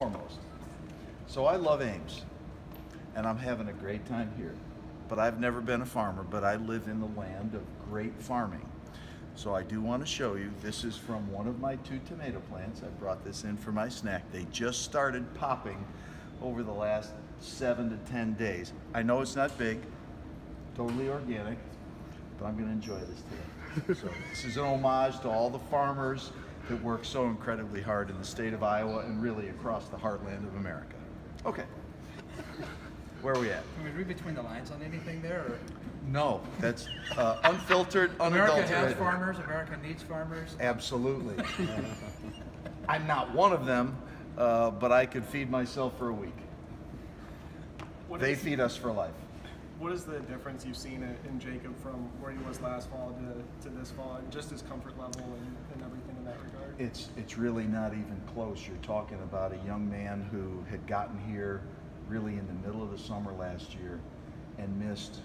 foremost. So I love Ames, and I'm having a great time here. But I've never been a farmer, but I live in the land of great farming. So I do want to show you, this is from one of my 2 tomato plants. I brought this in for my snack. They just started popping over the last 7 to 10 days. I know it's not big, totally organic, but I'm going to enjoy this today. So this is an homage to all the farmers that work so incredibly hard in the state of Iowa and really across the heartland of America. Okay, where are we at? Can we read between the lines on anything there? Or? No, that's unfiltered, America unadulterated. has farmers, America needs farmers. Absolutely. I'm not one of them, but I could feed myself for a week. They feed us for life. What is the difference you've seen in Jacob from where he was last fall to this fall, and just his comfort level and everything in that regard? It's really not even close. You're talking about a young man who had gotten here really in the middle of the summer last year and missed,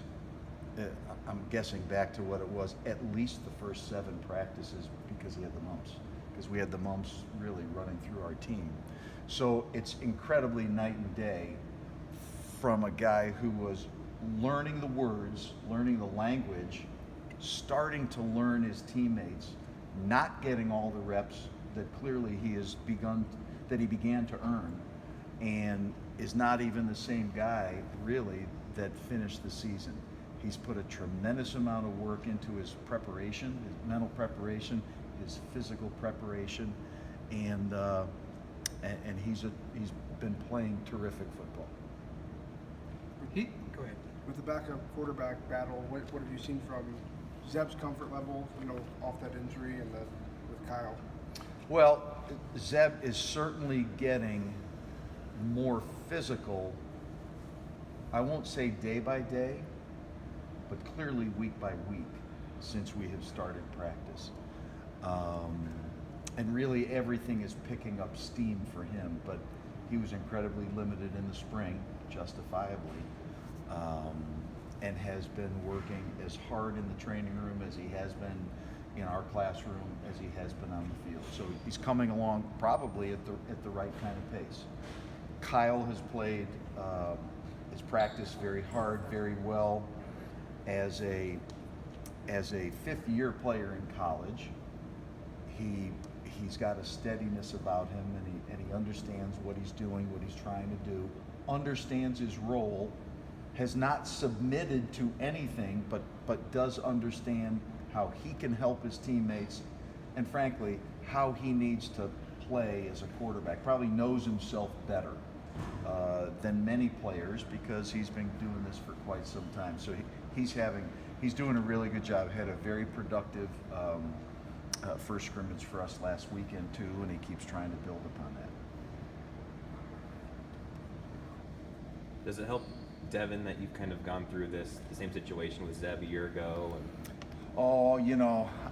I'm guessing back to what it was, at least the first 7 practices because he had the mumps. Because we had the mumps really running through our team. So it's incredibly night and day from a guy who was learning the words, learning the language, starting to learn his teammates, not getting all the reps that clearly he began to earn, and is not even the same guy really that finished the season. He's put a tremendous amount of work into his preparation, his mental preparation, his physical preparation, and he's been playing terrific football. Go ahead. With the backup quarterback battle, what have you seen from Zeb's comfort level, off that injury, and with Kyle? Well, Zeb is certainly getting more physical. I won't say day by day, but clearly week by week since we have started practice. And really everything is picking up steam for him, but he was incredibly limited in the spring, justifiably, and has been working as hard in the training room as he has been in our classroom, as he has been on the field. So he's coming along probably at the right kind of pace. Kyle has played his practice very hard, very well. As a 5th-year player in college, he's got a steadiness about him, and he understands what he's doing, what he's trying to do, understands his role, has not submitted to anything, but does understand how he can help his teammates, and frankly, how he needs to play as a quarterback. Probably knows himself better than many players because he's been doing this for quite some time. So he's doing a really good job. Had a very productive first scrimmage for us last weekend too, and he keeps trying to build upon that. Does it help, Devin, that you've kind of gone through the same situation with Zeb a year ago? Oh,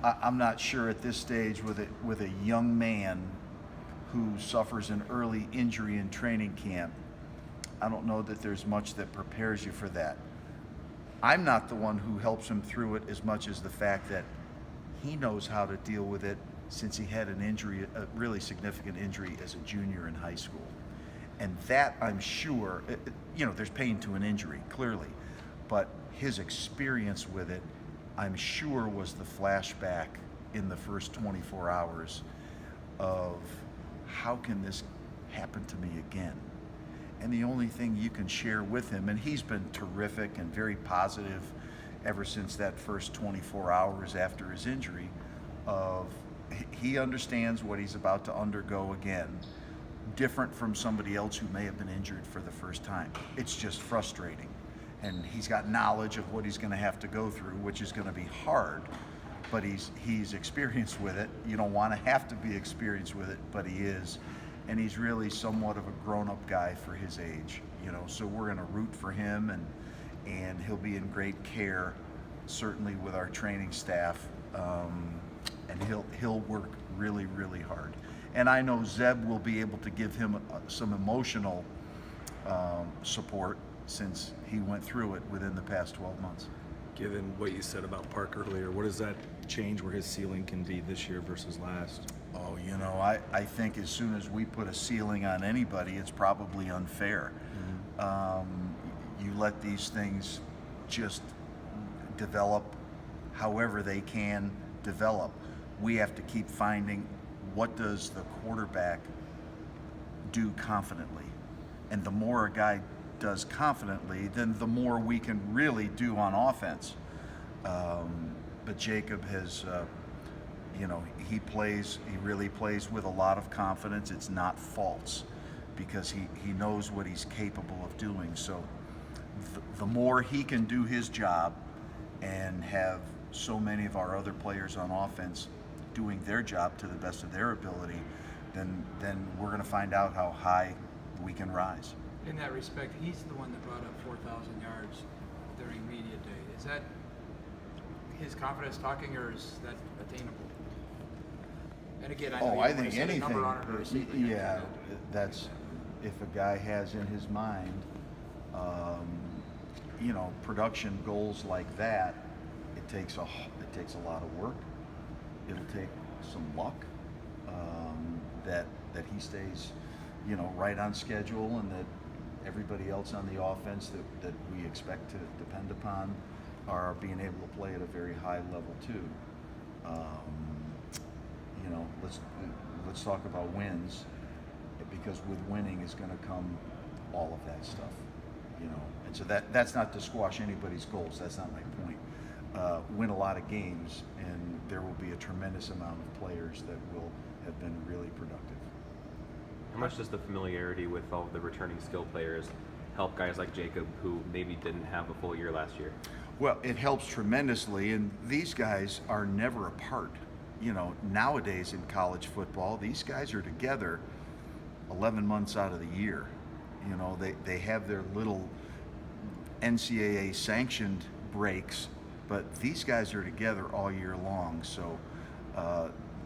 I'm not sure at this stage with a young man who suffers an early injury in training camp. I don't know that there's much that prepares you for that. I'm not the one who helps him through it as much as the fact that he knows how to deal with it since he had an injury, a really significant injury as a junior in high school. And that, I'm sure, there's pain to an injury, clearly, but his experience with it, I'm sure, was the flashback in the first 24 hours of how can this happen to me again? And the only thing you can share with him, and he's been terrific and very positive ever since that first 24 hours after his injury, of he understands what he's about to undergo again, different from somebody else who may have been injured for the first time. It's just frustrating. And he's got knowledge of what he's going to have to go through, which is going to be hard, but he's experienced with it. You don't want to have to be experienced with it, but he is. And he's really somewhat of a grown-up guy for his age, so we're going to root for him, and he'll be in great care, certainly with our training staff, and he'll work really, really hard. And I know Zeb will be able to give him some emotional support since he went through it within the past 12 months. Given what you said about Park earlier, what does that change where his ceiling can be this year versus last? Oh, I think as soon as we put a ceiling on anybody, it's probably unfair. You let these things just develop however they can develop. We have to keep finding what does the quarterback do confidently. And the more a guy does confidently, then the more we can really do on offense. But Jacob has, he really plays with a lot of confidence. It's not false because he knows what he's capable of doing. So the more he can do his job and have so many of our other players on offense doing their job to the best of their ability, then we're going to find out how high we can rise. In that respect, he's the one that brought up 4,000 yards during media day. Is that his confidence talking, or is that attainable? And again, I know you I don't want think to set a anything. number on it or a ceiling. Yeah, that's if a guy has in his mind, production goals like that. It takes a lot of work. It'll take some luck that he stays, right on schedule, and that everybody else on the offense that we expect to depend upon are being able to play at a very high level too. Let's talk about wins, because with winning is going to come all of that stuff, And so that's not to squash anybody's goals. That's not my point. Win a lot of games, and there will be a tremendous amount of players that will have been really productive. How much does the familiarity with all of the returning skill players help guys like Jacob, who maybe didn't have a full year last year? Well, it helps tremendously, and these guys are never apart. Nowadays in college football, these guys are together 11 months out of the year. They have their little NCAA sanctioned breaks, but these guys are together all year long. So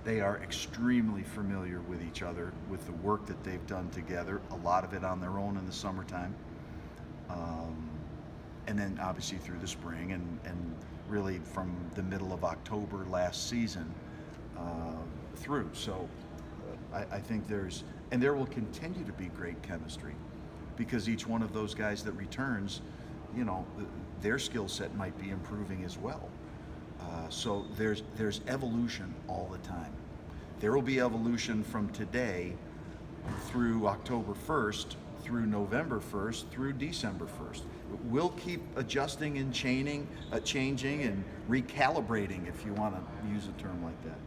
they are extremely familiar with each other, with the work that they've done together, a lot of it on their own in the summertime. And then obviously through the spring and really from the middle of October last season through. So I think there will continue to be great chemistry, because each one of those guys that returns, their skill set might be improving as well. So there's evolution all the time. There will be evolution from today through October 1st, through November 1st, through December 1st. We'll keep adjusting and changing and recalibrating, if you want to use a term like that.